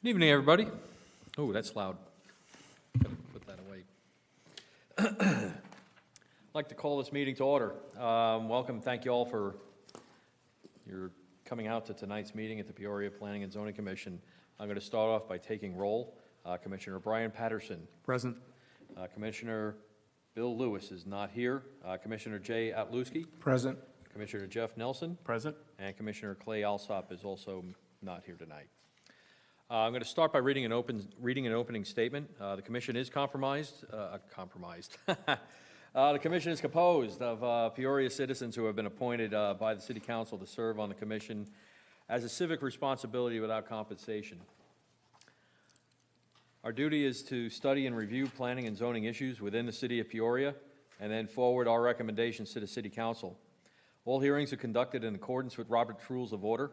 Good evening, everybody. Oh, that's loud. Gotta put that away. I'd like to call this meeting to order. Welcome, thank you all for your coming out to tonight's meeting at the Peoria Planning and Zoning Commission. I'm going to start off by taking roll. Commissioner Brian Patterson. Present. Commissioner Bill Lewis is not here. Commissioner Jay Atluski. Present. Commissioner Jeff Nelson. Present. And Commissioner Clay Alsop is also not here tonight. I'm going to start by reading an opening statement. The commission is compromised. The commission is composed of Peoria citizens who have been appointed by the City Council to serve on the commission as a civic responsibility without compensation. Our duty is to study and review planning and zoning issues within the City of Peoria and then forward our recommendations to the City Council. All hearings are conducted in accordance with Robert's Rules of Order.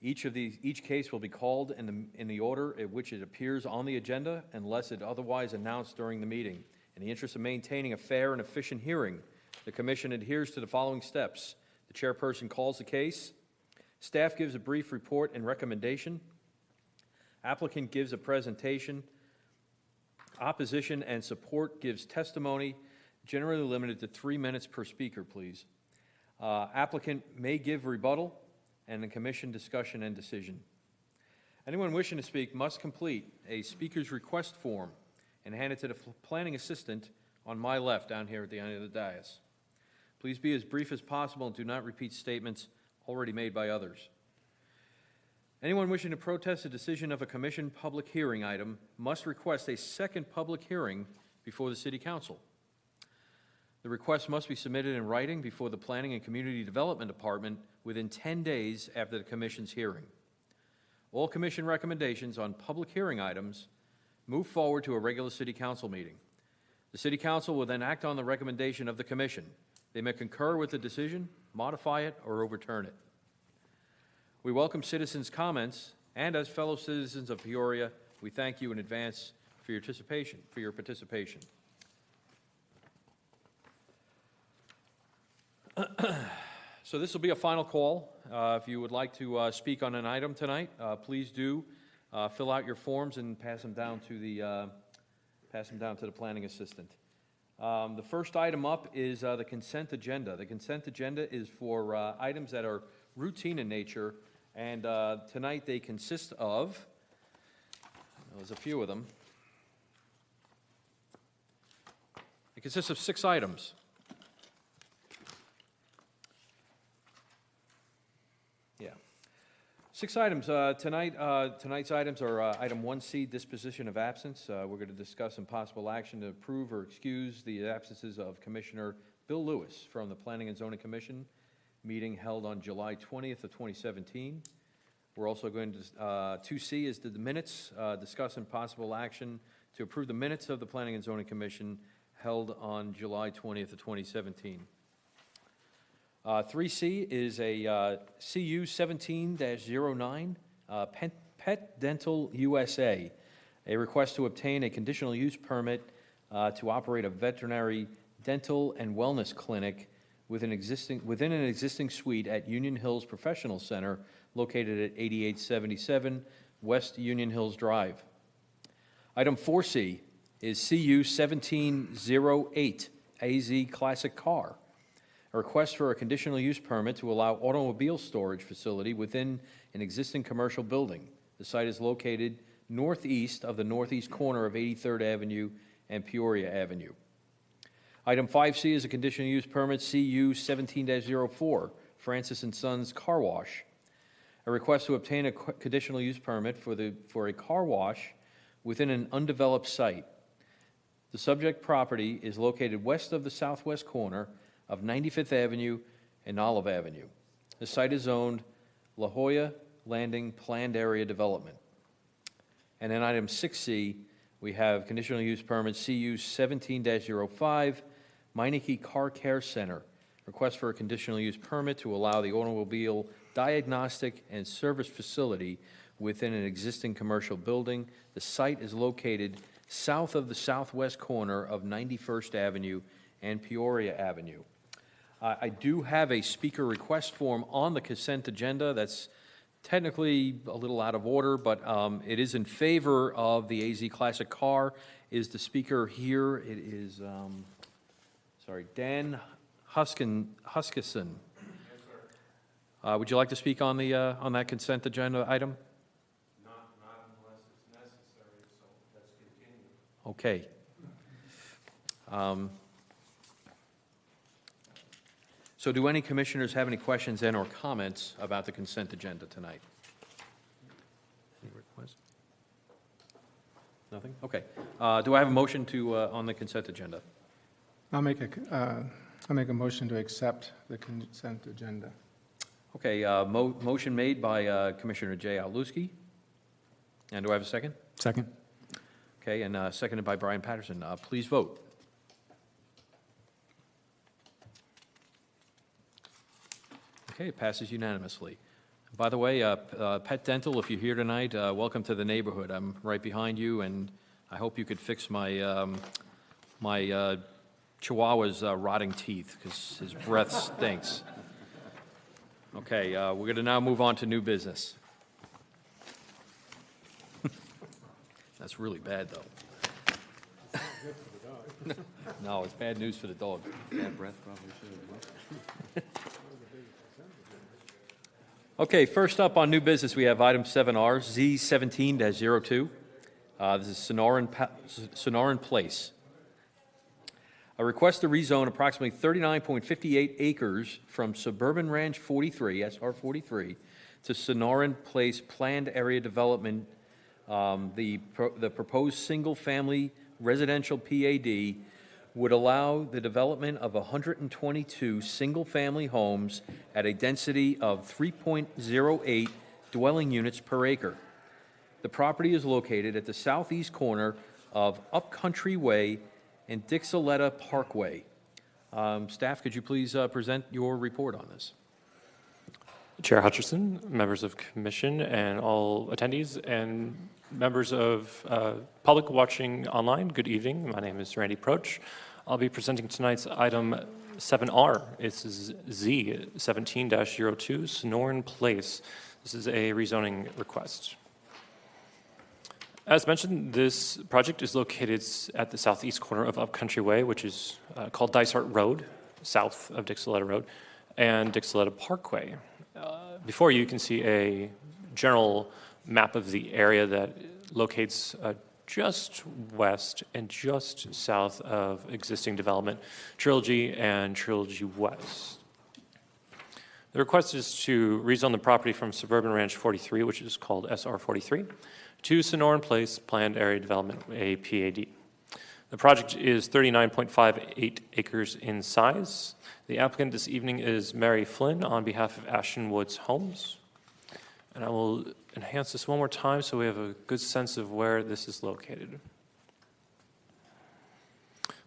Each case will be called in the order in which it appears on the agenda unless it otherwise announced during the meeting. In the interest of maintaining a fair and efficient hearing, the Commission adheres to the following steps. The chairperson calls the case. Staff gives a brief report and recommendation. Applicant gives a presentation. Opposition and support gives testimony, generally limited to 3 minutes per speaker, please. Applicant may give rebuttal, and the commission discussion and decision. Anyone wishing to speak must complete a speaker's request form and hand it to the planning assistant on my left down here at the end of the dais. Please be as brief as possible and do not repeat statements already made by others. Anyone wishing to protest a decision of a commission public hearing item must request a second public hearing before the City Council. The request must be submitted in writing before the Planning and Community Development Department within 10 days after the Commission's hearing. All Commission recommendations on public hearing items move forward to a regular City Council meeting. The City Council will then act on the recommendation of the Commission. They may concur with the decision, modify it, or overturn it. We welcome citizens' comments, and as fellow citizens of Peoria, we thank you in advance for your participation. So this will be a final call. If you would like to speak on an item tonight, please do fill out your forms and pass them down to the planning assistant. The first item up is the consent agenda. The consent agenda is for items that are routine in nature, and tonight they consist of, there's a few of them. It consists of 6 items. Yeah. 6 items. Tonight's items are item 1C, disposition of absence. We're going to discuss some possible action to approve or excuse the absences of Commissioner Bill Lewis from the Planning and Zoning Commission meeting held on July 20th of 2017. We're also going to, 2C is the minutes, discussing possible action to approve the minutes of the Planning and Zoning Commission held on July 20th of 2017. 3C is a CU 17-09, Pet Dental USA, a request to obtain a conditional use permit to operate a veterinary dental and wellness clinic within an existing suite at Union Hills Professional Center located at 8877 West Union Hills Drive. Item 4C is CU 17-08, AZ Classic Car, a request for a conditional use permit to allow automobile storage facility within an existing commercial building. The site is located northeast of the northeast corner of 83rd Avenue and Peoria Avenue. Item 5C is a conditional use permit CU 17-04, Francis & Sons Car Wash, a request to obtain a conditional use permit for a car wash within an undeveloped site. The subject property is located west of the southwest corner of 95th Avenue and Olive Avenue. The site is zoned La Jolla Landing Planned Area Development. And in item 6C, we have conditional use permit CU 17-05, Meineke Car Care Center, request for a conditional use permit to allow the automobile diagnostic and service facility within an existing commercial building. The site is located south of the southwest corner of 91st Avenue and Peoria Avenue. I do have a speaker request form on the consent agenda that's technically a little out of order, but it is in favor of the AZ Classic car. Is the speaker here? It is, Dan Huskisson. Would you like to speak on the on that consent agenda item? Not unless it's necessary, so let's continue. Okay. So do any commissioners have any questions and or comments about the consent agenda tonight? Any requests? Nothing? Okay. Do I have a motion to on the consent agenda? I'll make a motion to accept the consent agenda. Okay, motion made by Commissioner Jay Aluski. And do I have a second? Second. Okay, and seconded by Brian Patterson. Please vote. Okay, it passes unanimously. By the way, Pet Dental, if you're here tonight, welcome to the neighborhood. I'm right behind you, and I hope you could fix my my Chihuahua's rotting teeth, because his breath stinks. Okay, we're going to now move on to new business. That's really bad, though. No, it's bad news for the dog. Bad breath probably should have. Okay, first up on new business, we have item 7R, Z17-02. This is Sonoran Place. A request to rezone approximately 39.58 acres from Suburban Ranch 43, SR 43, to Sonoran Place Planned Area Development. The proposed single-family residential PAD would allow the development of 122 single-family homes at a density of 3.08 dwelling units per acre. The property is located at the southeast corner of Upcountry Way and Dixoletta Parkway. Staff, could you please present your report on this? Chair Hutcherson, members of commission, and all attendees, and members of public watching online, good evening. My name is Randy Proch. I'll be presenting tonight's item 7R. It's Z17-02, Sonoran Place. This is a rezoning request. As mentioned, this project is located at the southeast corner of Upcountry Way, which is called Dysart Road, south of Dixoletta Road, and Dixoletta Parkway. Before you can see a general map of the area that locates just west and just south of existing development, Trilogy and Trilogy West. The request is to rezone the property from Suburban Ranch 43, which is called SR 43, to Sonoran Place Planned Area Development, a PAD. The project is 39.58 acres in size. The applicant this evening is Mary Flynn on behalf of Ashton Woods Homes. And I will enhance this one more time so we have a good sense of where this is located.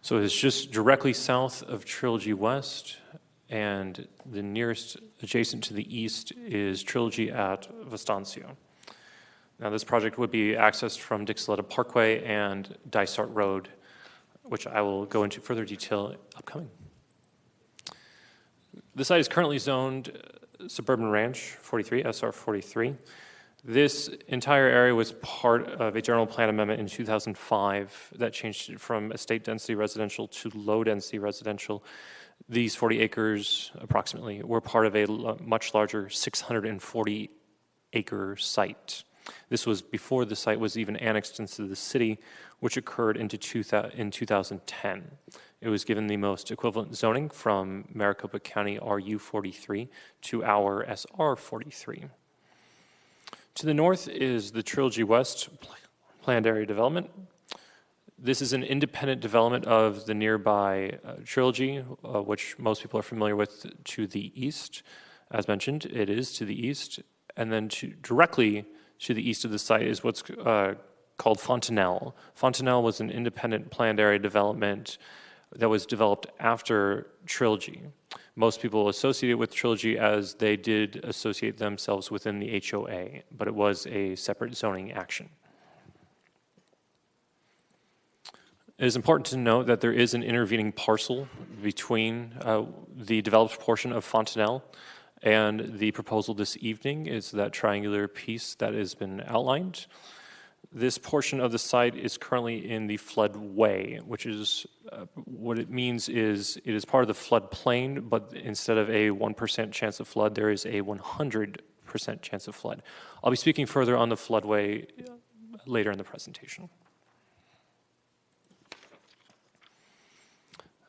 So it's just directly south of Trilogy West, and the nearest adjacent to the east is Trilogy at Vastancio. Now, this project would be accessed from Dixoletta Parkway and Dysart Road, which I will go into further detail upcoming. The site is currently zoned Suburban Ranch 43, SR 43. This entire area was part of a general plan amendment in 2005 that changed it from estate density residential to low density residential. These 40 acres approximately were part of a much larger 640 acre site. This was before the site was even annexed into the city, which occurred in 2010. It was given the most equivalent zoning from Maricopa County RU 43 to our SR 43. To the north is the Trilogy West Planned Area Development. This is an independent development of the nearby Trilogy, which most people are familiar with to the east. As mentioned, it is to the east. And then directly to the east of the site is what's called Fontanelle. Fontanelle was an independent planned area development that was developed after Trilogy. Most people associate it with Trilogy as they did associate themselves within the HOA, but it was a separate zoning action. It is important to note that there is an intervening parcel between the developed portion of Fontanelle And the proposal this evening is that triangular piece that has been outlined. This portion of the site is currently in the floodway, which is what it means is it is part of the floodplain, but instead of a 1% chance of flood, there is a 100% chance of flood. I'll be speaking further on the floodway later in the presentation.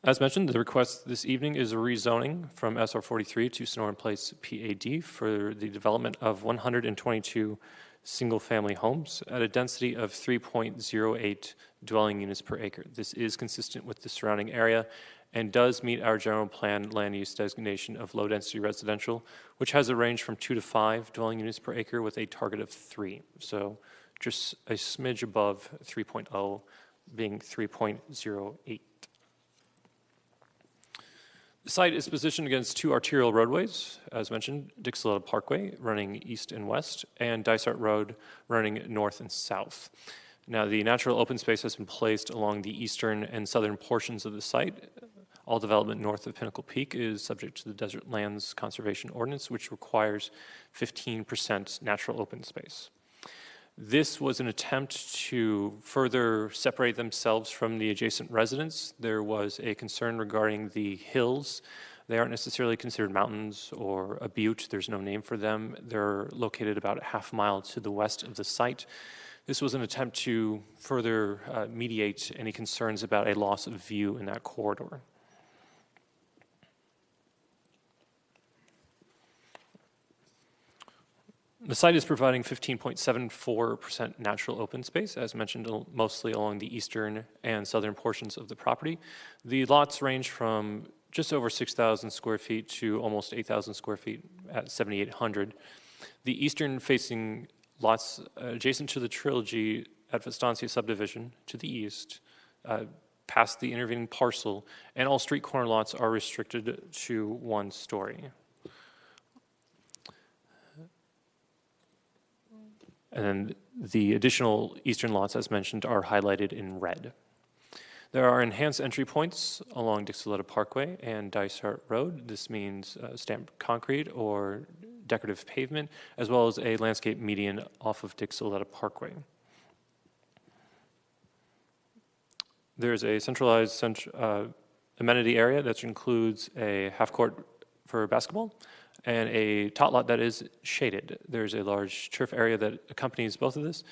As mentioned, the request this evening is a rezoning from SR 43 to Sonoran Place PAD for the development of 122 single-family homes at a density of 3.08 dwelling units per acre. This is consistent with the surrounding area and does meet our general plan land use designation of low-density residential, which has a range from 2 to 5 dwelling units per acre with a target of 3. So just a smidge above 3.0 being 3.08. The site is positioned against 2 arterial roadways, as mentioned, Dixielotta Parkway running east and west, and Dysart Road running north and south. Now, the natural open space has been placed along the eastern and southern portions of the site. All development north of Pinnacle Peak is subject to the Desert Lands Conservation Ordinance, which requires 15% natural open space. This was an attempt to further separate themselves from the adjacent residents. There was a concern regarding the hills. They aren't necessarily considered mountains or a butte. There's no name for them. They're located about a half mile to the west of the site. This was an attempt to further mediate any concerns about a loss of view in that corridor. The site is providing 15.74% natural open space, as mentioned, mostly along the eastern and southern portions of the property. The lots range from just over 6,000 square feet to almost 8,000 square feet at 7,800. The eastern-facing lots adjacent to the Trilogy at Vistancia subdivision to the east, past the intervening parcel, and all street corner lots are restricted to 1 story. And then the additional eastern lots, as mentioned, are highlighted in red. There are enhanced entry points along Dixielotta Parkway and Dysart Road. This means stamped concrete or decorative pavement, as well as a landscape median off of Dixielotta Parkway. There's a centralized amenity area that includes a half court for basketball, and a tot lot that is shaded. There's a large turf area that accompanies both of this,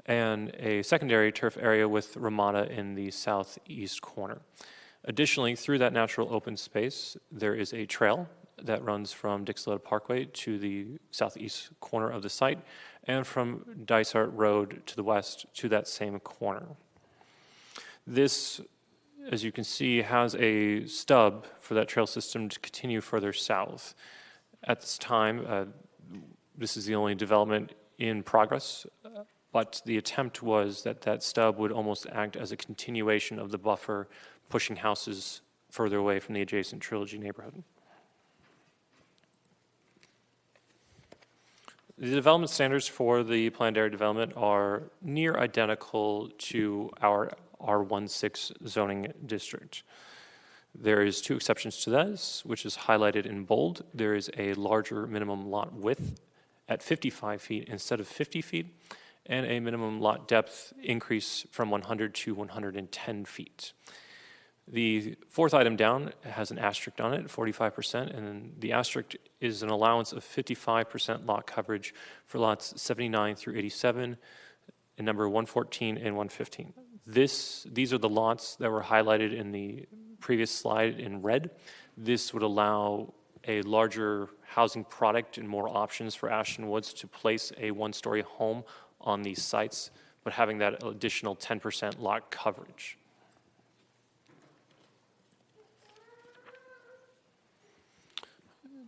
and a secondary turf area with Ramada in the southeast corner. Additionally, through that natural open space, there is a trail that runs from Dixielotta Parkway to the southeast corner of the site, and from Dysart Road to the west to that same corner. This, as you can see, has a stub for that trail system to continue further south. At this time, this is the only development in progress, but the attempt was that that stub would almost act as a continuation of the buffer, pushing houses further away from the adjacent Trilogy neighborhood. The development standards for the planned area development are near identical to our R16 zoning district. There is 2 exceptions to this, which is highlighted in bold. There is a larger minimum lot width at 55 feet instead of 50 feet, and a minimum lot depth increase from 100 to 110 feet. The 4th item down has an asterisk on it, 45%, and the asterisk is an allowance of 55% lot coverage for lots 79 through 87, and number 114 and 115. These are the lots that were highlighted in the previous slide in red. This would allow a larger housing product and more options for Ashton Woods to place a 1-story home on these sites, but having that additional 10% lot coverage.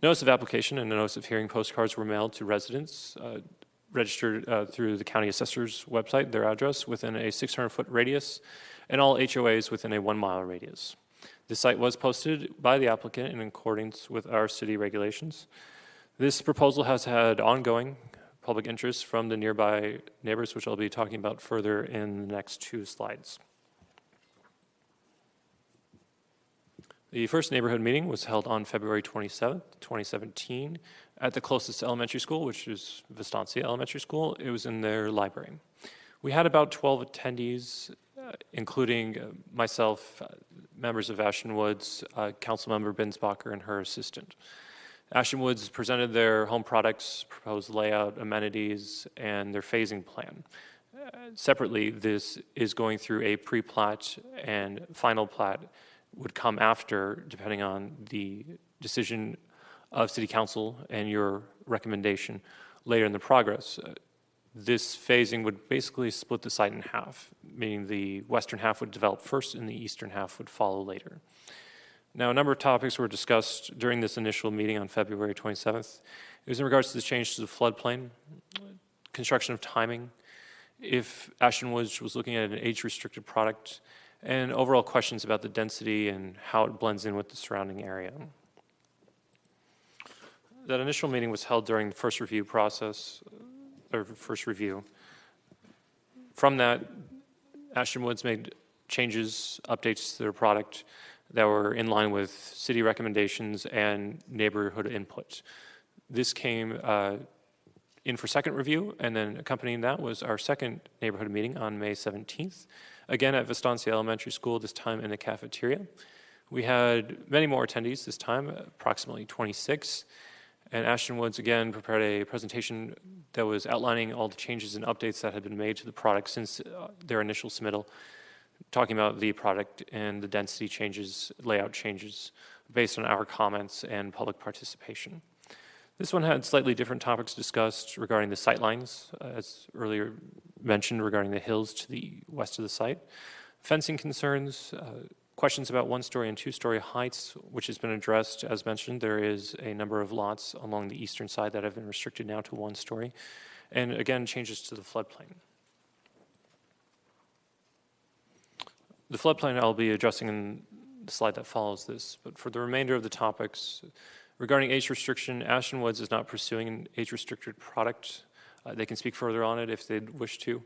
Notice of application and a notice of hearing postcards were mailed to residents registered through the county assessor's website, their address, within a 600-foot radius, and all HOAs within a 1-mile radius. The site was posted by the applicant in accordance with our city regulations. This proposal has had ongoing public interest from the nearby neighbors, which I'll be talking about further in the next 2 slides. The first neighborhood meeting was held on February 27th, 2017, at the closest elementary school, which is Vistancia Elementary School. It was in their library. We had about 12 attendees, including myself, members of Ashton Woods, Councilmember Binsbacher, and her assistant. Ashton Woods presented their home products, proposed layout, amenities, and their phasing plan. Separately, this is going through a pre-plat, and final plat would come after, depending on the decision of City Council and your recommendation later in the progress. This phasing would basically split the site in half, meaning the western half would develop first and the eastern half would follow later. Now, a number of topics were discussed during this initial meeting on February 27th. It was in regards to the change to the floodplain, construction of timing, if Ashton Woods was looking at an age-restricted product, and overall questions about the density and how it blends in with the surrounding area. That initial meeting was held during the first review process, or first review. From that, Ashton Woods made changes, updates to their product that were in line with city recommendations and neighborhood input. This came in for second review, and then accompanying that was our second neighborhood meeting on May 17th, again at Vistancia Elementary School, this time in the cafeteria. We had many more attendees this time, approximately 26, and Ashton Woods again prepared a presentation that was outlining all the changes and updates that had been made to the product since their initial submittal, talking about the product and the density changes, layout changes, based on our comments and public participation. This one had slightly different topics discussed regarding the sightlines, as earlier mentioned, regarding the hills to the west of the site, fencing concerns, questions about one-story and two-story heights, which has been addressed. As mentioned, there is a number of lots along the eastern side that have been restricted now to one story, and again, changes to the floodplain. The floodplain I'll be addressing in the slide that follows this, but for the remainder of the topics, regarding age restriction, Ashton Woods is not pursuing an age-restricted product. They can speak further on it if they'd wish to.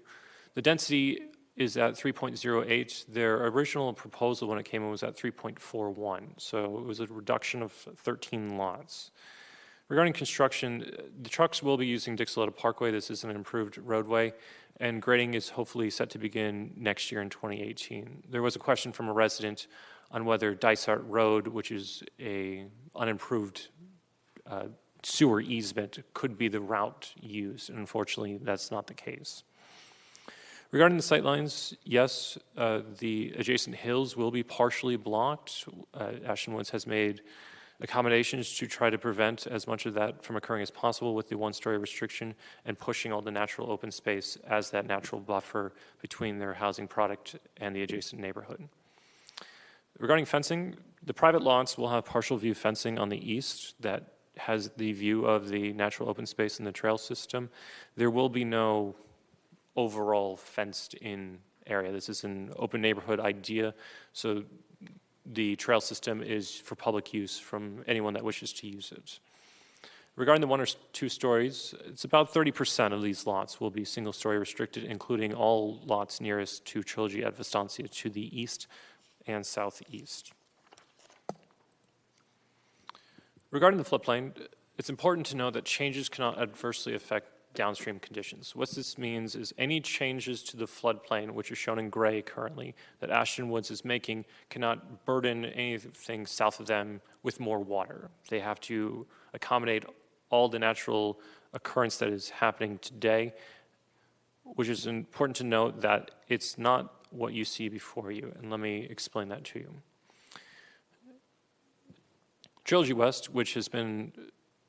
The density is at 3.08. Their original proposal when it came in was at 3.41, so it was a reduction of 13 lots. Regarding construction, the trucks will be using Dixoletta Parkway. This is an improved roadway, and grading is hopefully set to begin next year in 2018. There was a question from a resident on whether Dysart Road, which is a unimproved sewer easement, could be the route used. And unfortunately, that's not the case. Regarding the sightlines, yes, the adjacent hills will be partially blocked. Ashton Woods has made accommodations to try to prevent as much of that from occurring as possible with the one-story restriction and pushing all the natural open space as that natural buffer between their housing product and the adjacent neighborhood. Regarding fencing, the private lots will have partial view fencing on the east that has the view of the natural open space in the trail system. There will be no overall fenced-in area. This is an open neighborhood idea, so the trail system is for public use from anyone that wishes to use it. Regarding the one or two stories, it's about 30% of these lots will be single-story restricted, including all lots nearest to Trilogy at Vistancia to the east and southeast. Regarding the floodplain, it's important to know that changes cannot adversely affect downstream conditions. What this means is any changes to the floodplain, which are shown in gray currently, that Ashton Woods is making, cannot burden anything south of them with more water. They have to accommodate all the natural occurrence that is happening today, which is important to note that it's not what you see before you, and let me explain that to you. Trilogy West, which has been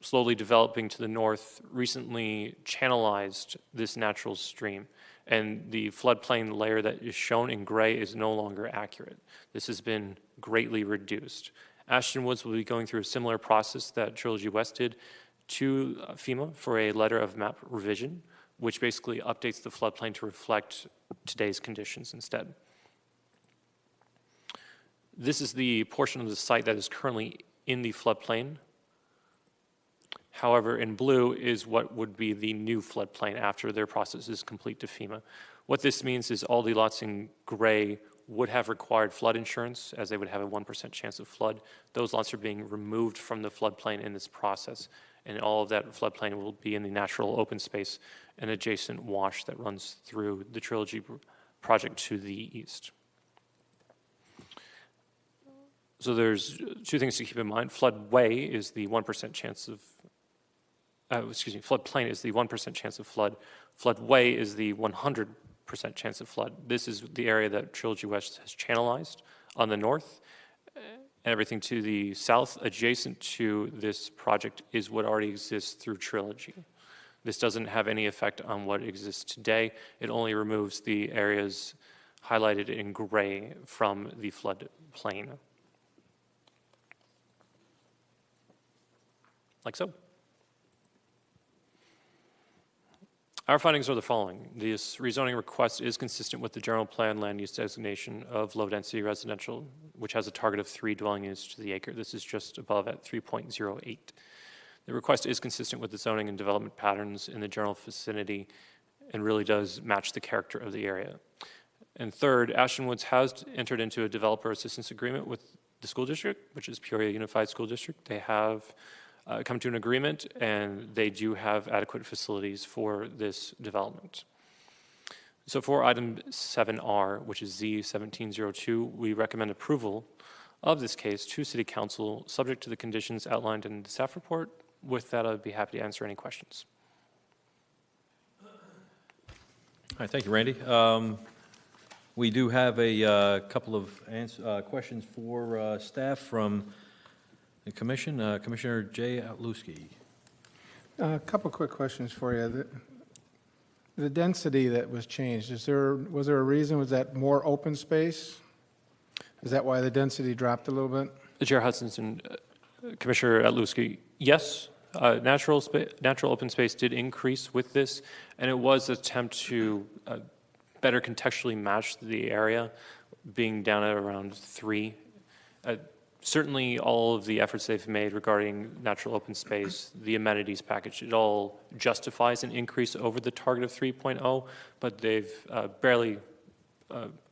slowly developing to the north, recently channelized this natural stream, and the floodplain layer that is shown in gray is no longer accurate. This has been greatly reduced. Ashton Woods will be going through a similar process that Trilogy West did to FEMA for a letter of map revision, which basically updates the floodplain to reflect today's conditions instead. This is the portion of the site that is currently in the floodplain. However, in blue is what would be the new floodplain after their process is complete to FEMA. What this means is all the lots in gray would have required flood insurance, as they would have a 1% chance of flood. Those lots are being removed from the floodplain in this process, and all of that floodplain will be in the natural open space and adjacent wash that runs through the Trilogy project to the east. So there's two things to keep in mind. Floodway is the 1% chance of, floodplain is the 1% chance of flood. Floodway is the 100% chance of flood. This is the area that Trilogy West has channelized on the north. And everything to the south adjacent to this project is what already exists through Trilogy. This doesn't have any effect on what exists today. It only removes the areas highlighted in gray from the floodplain. Like so. Our findings are the following. This rezoning request is consistent with the general plan land use designation of low-density residential, which has a target of 3 dwelling units to the acre. This is just above at 3.08. The request is consistent with the zoning and development patterns in the general vicinity and really does match the character of the area. And third, Ashton Woods has entered into a developer assistance agreement with the school district, which is Peoria Unified School District. They have come to an agreement, and they do have adequate facilities for this development. So for item 7R, which is Z1702, we recommend approval of this case to City Council, subject to the conditions outlined in the staff report. With that, I'd be happy to answer any questions. All right, thank you, Randy. We do have a couple of questions for staff from the commission. Commissioner Jay Outluski. A couple quick questions for you. The density that was changed, was there a reason? Was that more open space? Is that why the density dropped a little bit? Chair Hutchinson, Commissioner Outluski, yes, natural open space did increase with this, and it was an attempt to better contextually match the area, being down at around 3. Certainly all of the efforts they've made regarding natural open space, the amenities package, it all justifies an increase over the target of 3.0, but they've barely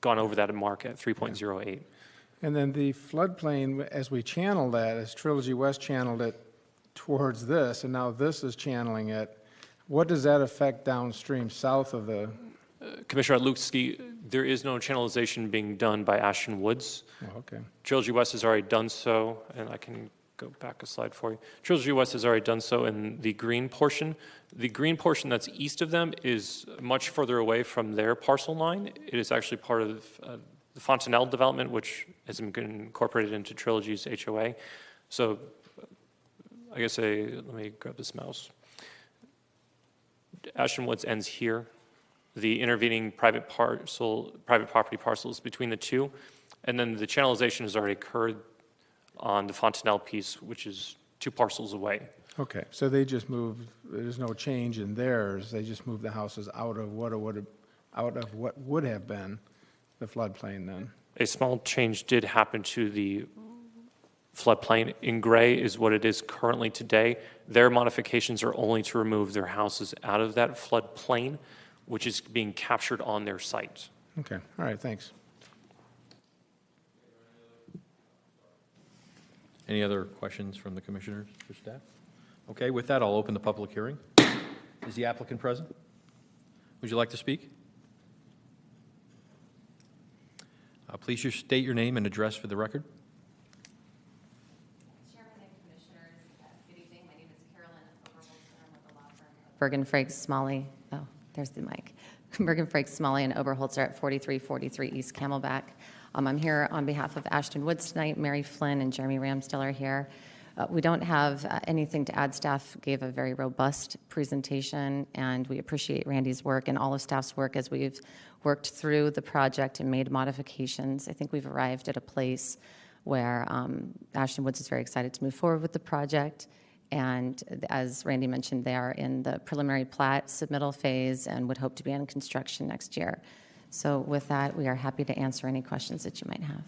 gone over that mark at 3.08. And then the floodplain, as we channel that, as Trilogy West channeled it towards this, and now this is channeling it, what does that affect downstream south of the? Commissioner Outluski, there is no channelization being done by Ashton Woods. Oh, okay. Trilogy West has already done so, and I can go back a slide for you. Trilogy West has already done so in the green portion. The green portion that's east of them is much further away from their parcel line. It is actually part of the Fontanelle development, which has been incorporated into Trilogy's HOA. So I guess let me grab this mouse. Ashton Woods ends here. The intervening private property parcels between the two, and then the channelization has already occurred on the Fontanelle piece, which is 2 parcels away. Okay, so they just moved, there's no change in theirs, they just moved the houses out of what would have been the floodplain then? A small change did happen to the floodplain. In gray is what it is currently today. Their modifications are only to remove their houses out of that floodplain, which is being captured on their site. Okay, all right, thanks. Any other questions from the commissioners for staff? Okay, with that, I'll open the public hearing. Is the applicant present? Would you like to speak? Please state your name and address for the record. Chairman and Commissioners, good evening. My name is Carolyn Oberholzer. I'm with the law firm of Bergen Frege Smalley. Oh, there's the mic. Bergen Frege Smalley and Oberholzer at 4343 East Camelback. I'm here on behalf of Ashton Woods tonight. Mary Flynn and Jeremy Ramstill are here. We don't have anything to add. Staff gave a very robust presentation, and we appreciate Randy's work and all of staff's work as we've worked through the project and made modifications. I think we've arrived at a place where Ashton Woods is very excited to move forward with the project. And as Randy mentioned, they are in the preliminary plat submittal phase and would hope to be in construction next year. So with that, we are happy to answer any questions that you might have.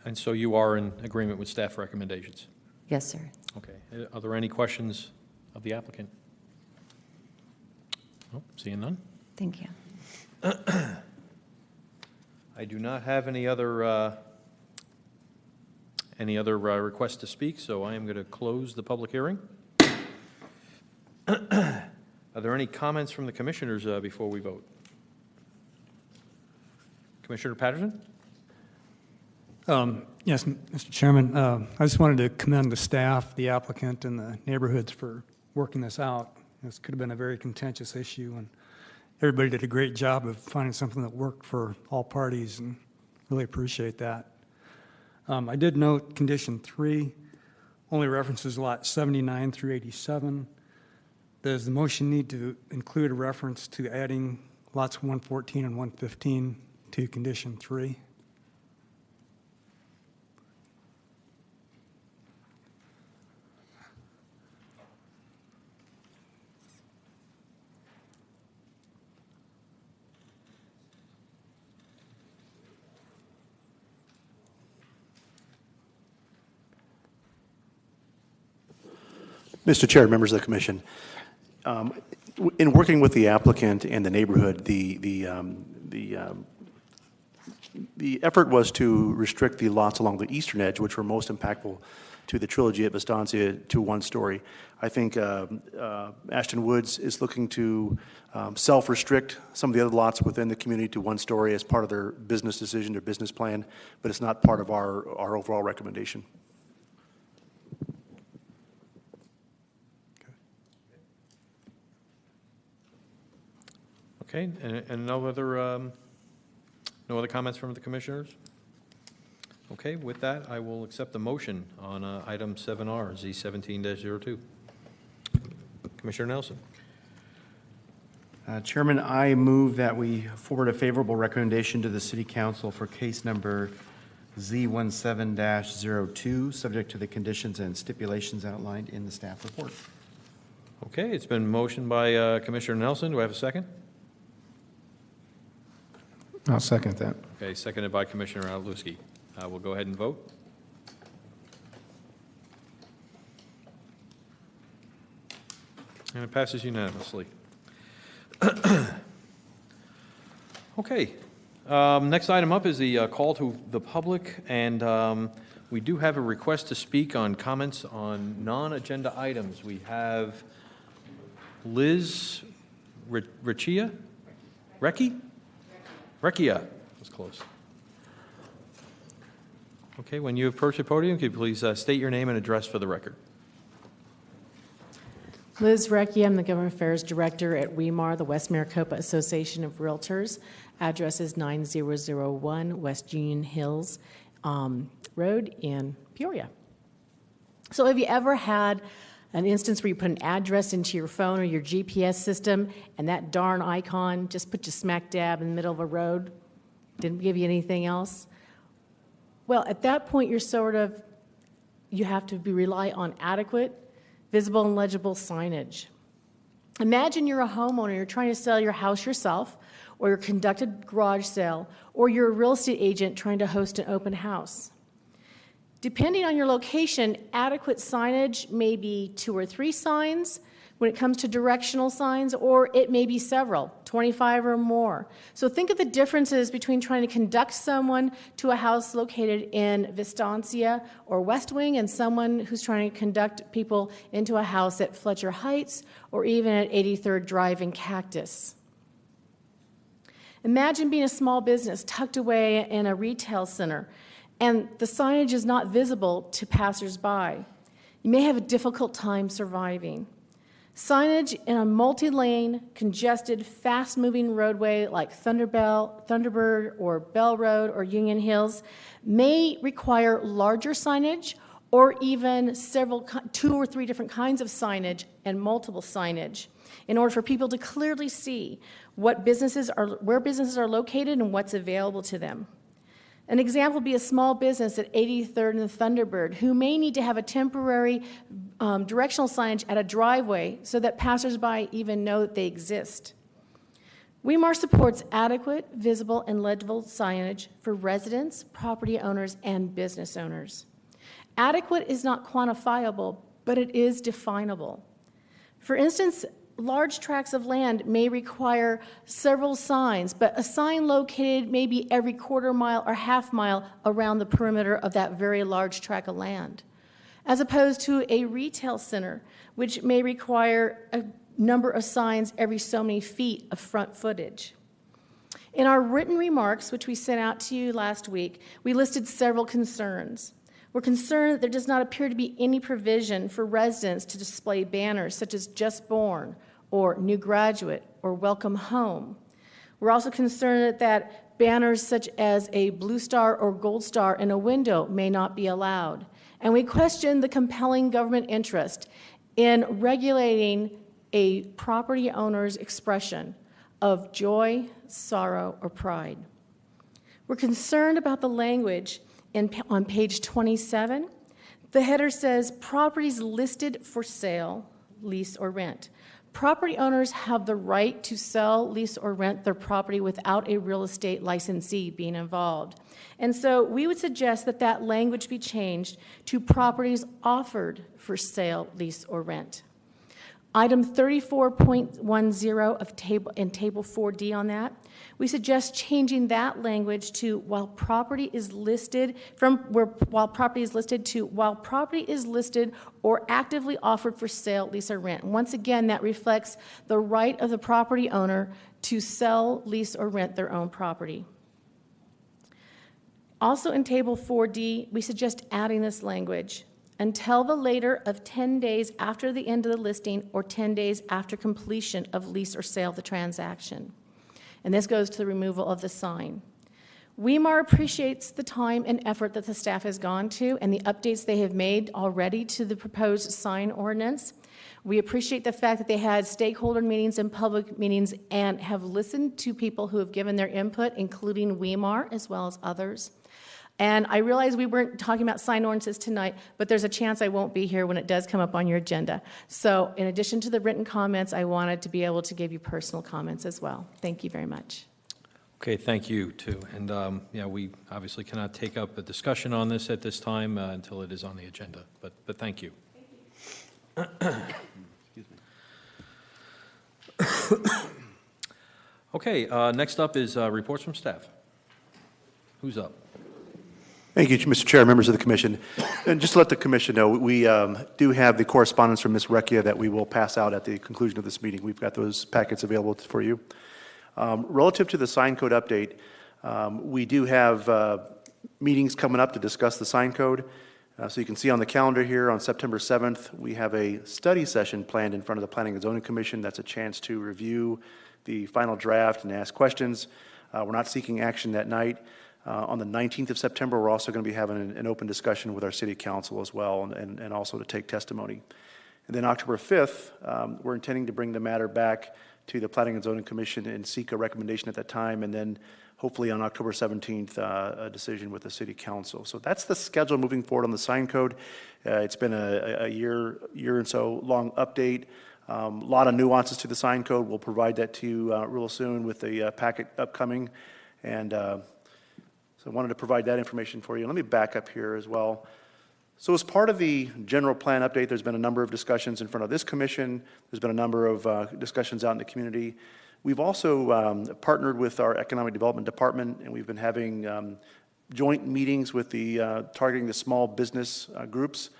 And so you are in agreement with staff recommendations? Yes, sir. Okay. Are there any questions of the applicant? Oh, seeing none? Thank you. I do not have any other requests to speak, so I am going to close the public hearing. Are there any comments from the commissioners before we vote? Commissioner Patterson? Yes, Mr. Chairman, I just wanted to commend the staff, the applicant, and the neighborhoods for working this out. This could have been a very contentious issue, and everybody did a great job of finding something that worked for all parties, and really appreciate that. I did note condition 3 only references lot 79 through 87. Does the motion need to include a reference to adding lots 114 and 115 to condition 3? Mr. Chair, members of the commission, in working with the applicant and the neighborhood, the effort was to restrict the lots along the eastern edge, which were most impactful to the trilogy at Vistancia, to one story. I think Ashton Woods is looking to self-restrict some of the other lots within the community to one story as part of their business decision, their business plan, but it's not part of our overall recommendation. Okay, and no other comments from the commissioners? Okay, with that, I will accept the motion on item 7R, Z17-02. Commissioner Nelson. Chairman, I move that we forward a favorable recommendation to the City Council for case number Z17-02, subject to the conditions and stipulations outlined in the staff report. Okay, it's been motioned by Commissioner Nelson. Do I have a second? I'll second that. Okay, seconded by Commissioner Aluski. We'll go ahead and vote. And it passes unanimously. Okay, next item up is the call to the public, and we do have a request to speak on comments on non-agenda items. We have Liz Recchia? Recchia. That's close. Okay, when you approach the podium, could you please state your name and address for the record? Liz Recchia, I'm the Government Affairs Director at WEMAR, the West Maricopa Association of Realtors. Address is 9001 West Union Hills Road in Peoria. So have you ever had an instance where you put an address into your phone or your GPS system and that darn icon just put you smack dab in the middle of a road? Didn't give you anything else? Well, at that point, you have to rely on adequate, visible and legible signage. Imagine you're a homeowner, you're trying to sell your house yourself, or you're conducting a garage sale, or you're a real estate agent trying to host an open house. Depending on your location, adequate signage may be 2 or 3 signs when it comes to directional signs, or it may be several, 25 or more. So think of the differences between trying to conduct someone to a house located in Vistancia or West Wing and someone who's trying to conduct people into a house at Fletcher Heights or even at 83rd Drive in Cactus. Imagine being a small business tucked away in a retail center and the signage is not visible to passersby. You may have a difficult time surviving. Signage in a multi-lane, congested, fast-moving roadway like Thunderbird or Bell Road or Union Hills may require larger signage or even 2 or 3 different kinds of signage and multiple signage in order for people to clearly see where businesses are located and what's available to them. An example would be a small business at 83rd and Thunderbird who may need to have a temporary directional signage at a driveway so that passersby even know that they exist. WEMAR supports adequate, visible, and legible signage for residents, property owners, and business owners. Adequate is not quantifiable, but it is definable. For instance, large tracts of land may require several signs, but a sign located maybe every quarter mile or half mile around the perimeter of that very large tract of land, as opposed to a retail center, which may require a number of signs every so many feet of front footage. In our written remarks, which we sent out to you last week, we listed several concerns. We're concerned that there does not appear to be any provision for residents to display banners such as Just Born or New Graduate or Welcome Home. We're also concerned that banners such as a blue star or gold star in a window may not be allowed. And we question the compelling government interest in regulating a property owner's expression of joy, sorrow, or pride. We're concerned about the language on page 27. The header says, properties listed for sale, lease, or rent. Property owners have the right to sell, lease, or rent their property without a real estate licensee being involved. And so we would suggest that that language be changed to properties offered for sale, lease, or rent. Item 34.10 of table 4D on that, we suggest changing that language to while property is listed while property is listed or actively offered for sale, lease, or rent. And once again, that reflects the right of the property owner to sell, lease, or rent their own property. Also in table 4D, we suggest adding this language. Until the later of 10 days after the end of the listing or 10 days after completion of lease or sale of the transaction. And this goes to the removal of the sign. Weimar appreciates the time and effort that the staff has gone to and the updates they have made already to the proposed sign ordinance. We appreciate the fact that they had stakeholder meetings and public meetings and have listened to people who have given their input, including Weimar as well as others. And I realize we weren't talking about sign ordinances tonight, but there's a chance I won't be here when it does come up on your agenda. So in addition to the written comments, I wanted to be able to give you personal comments as well. Thank you very much. Okay, thank you, too. And, yeah, we obviously cannot take up a discussion on this at this time until it is on the agenda, but thank you. Okay, next up is reports from staff. Who's up? Thank you, Mr. Chair, members of the commission. And just to let the commission know, we do have the correspondence from Ms. Recchia that we will pass out at the conclusion of this meeting. We've got those packets available for you. Relative to the sign code update, we do have meetings coming up to discuss the sign code. So you can see on the calendar here on September 7th, we have a study session planned in front of the Planning and Zoning Commission. That's a chance to review the final draft and ask questions. We're not seeking action that night. On the 19th of September, we're also going to be having an open discussion with our city council as well, and also to take testimony. And then October 5th, we're intending to bring the matter back to the Planning and Zoning Commission and seek a recommendation at that time, and then hopefully on October 17th, a decision with the city council. So that's the schedule moving forward on the sign code. It's been a year and so long update. A lot of nuances to the sign code. We'll provide that to you real soon with the packet upcoming. And so I wanted to provide that information for you. Let me back up here as well. So as part of the general plan update, there's been a number of discussions in front of this commission. There's been a number of discussions out in the community. We've also partnered with our economic development department, and we've been having joint meetings with the targeting the small business groups.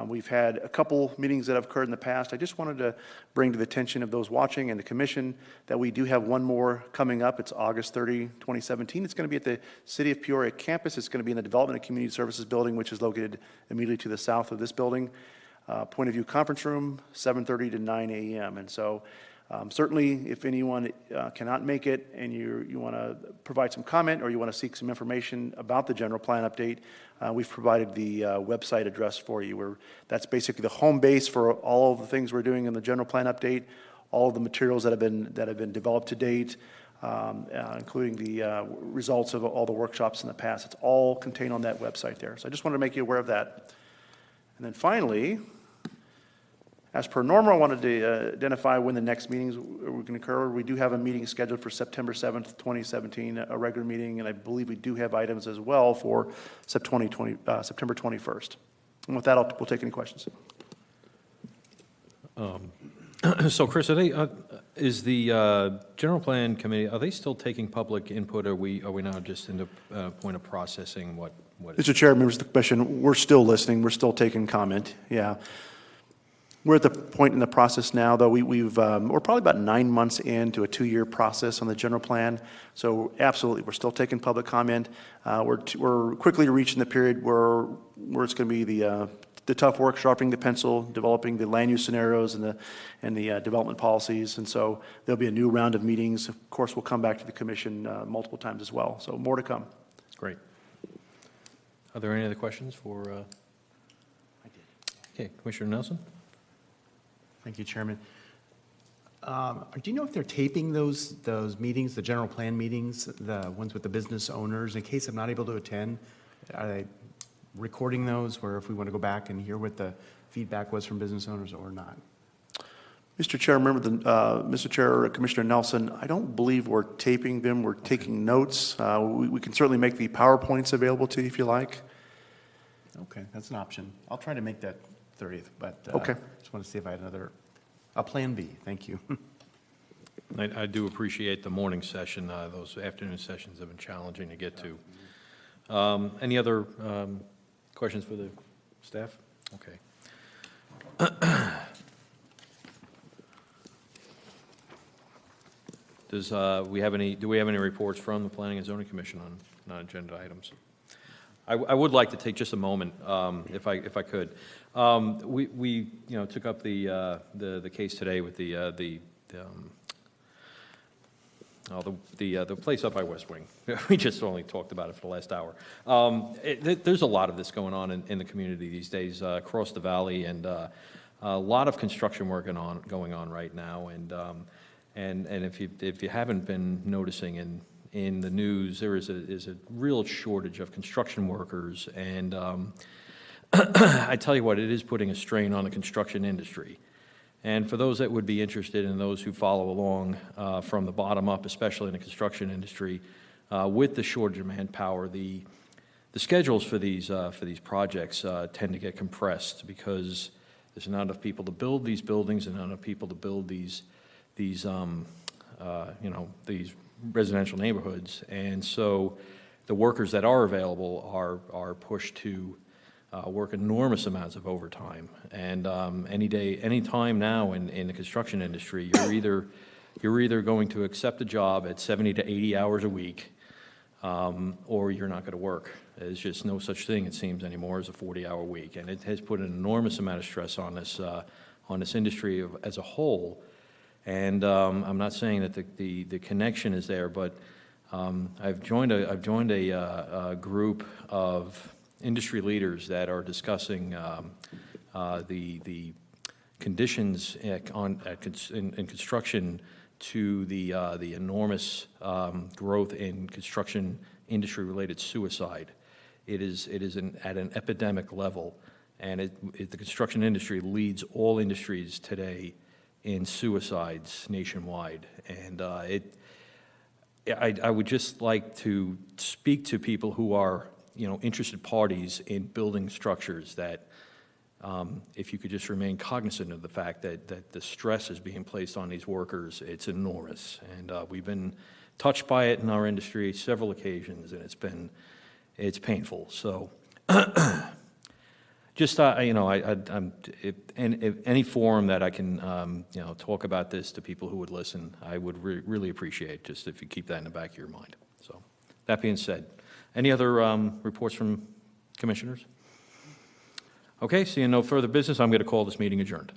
We've had a couple meetings that have occurred in the past. I just wanted to bring to the attention of those watching and the commission that we do have one more coming up. It's August 30, 2017. It's going to be at the City of Peoria campus. It's going to be in the Development and Community Services building, which is located immediately to the south of this building. Point of View Conference Room, 7:30 to 9 a.m. And so certainly if anyone cannot make it and you want to provide some comment or you want to seek some information about the general plan update, we've provided the website address for you. That's basically the home base for all of the things we're doing in the general plan update, all of the materials that have been developed to date, including the results of all the workshops in the past. It's all contained on that website there. So I just wanted to make you aware of that. And then finally, as per normal, I wanted to identify when the next meetings are going to occur. We do have a meeting scheduled for September 7th, 2017, a regular meeting, and I believe we do have items as well for September 21st. And with that, we'll take any questions. So Chris, is the general plan committee, are they still taking public input? Are we now just in the point of processing what is? Mr. Chair, members of the commission, we're still listening, we're still taking comment, yeah. We're at the point in the process now, though, we're probably about 9 months into a 2-year process on the general plan. So absolutely, we're still taking public comment. We're quickly reaching the period where it's going to be the tough work, sharpening the pencil, developing the land use scenarios and the development policies. And so there'll be a new round of meetings. Of course, we'll come back to the commission multiple times as well. So more to come. Great. Are there any other questions for? Okay, Commissioner Nelson? Thank you, Chairman. Do you know if they're taping those meetings, the general plan meetings, the ones with the business owners, in case I'm not able to attend? Are they recording those, where if we want to go back and hear what the feedback was from business owners or not? Mr. Chair, Mr. Chair, Commissioner Nelson, I don't believe we're taping them. We're taking notes. We can certainly make the PowerPoints available to you if you like. Okay, that's an option. I'll try to make that 30th, but Okay. just want to see if I had a plan B. Thank you. I do appreciate the morning session. Those afternoon sessions have been challenging to get to. Any other questions for the staff? Okay. Do we have any reports from the Planning and Zoning Commission on non-agenda items? I would like to take just a moment, if I could. We took up the case today with the place up by West Wing. We just only talked about it for the last hour. There's a lot of this going on in the community these days across the valley, and a lot of construction work going on right now. And if you haven't been noticing in the news, there is a real shortage of construction workers, and I tell you what, it is putting a strain on the construction industry. And for those that would be interested, and those who follow along from the bottom up, especially in the construction industry, with the shortage of manpower, the schedules for these projects tend to get compressed because there's not enough people to build these buildings and not enough people to build these residential neighborhoods. And so the workers that are available are pushed to work enormous amounts of overtime. And any time now in the construction industry, you're either going to accept a job at 70 to 80 hours a week, or you're not going to work. There's just no such thing, it seems, anymore as a 40-hour week. And it has put an enormous amount of stress on this industry as a whole. And I'm not saying that the connection is there, but I've joined a group of industry leaders that are discussing the conditions in construction to the enormous growth in construction industry-related suicide. It is at an epidemic level, and the construction industry leads all industries today in suicides nationwide. And I would just like to speak to people who are interested parties in building structures that if you could just remain cognizant of the fact that the stress is being placed on these workers, it's enormous. And we've been touched by it in our industry several occasions, and it's painful. So just, if any forum that I can, talk about this to people who would listen, I would really appreciate, just if you keep that in the back of your mind. So that being said, any other reports from commissioners? Okay, seeing no further business, I'm going to call this meeting adjourned.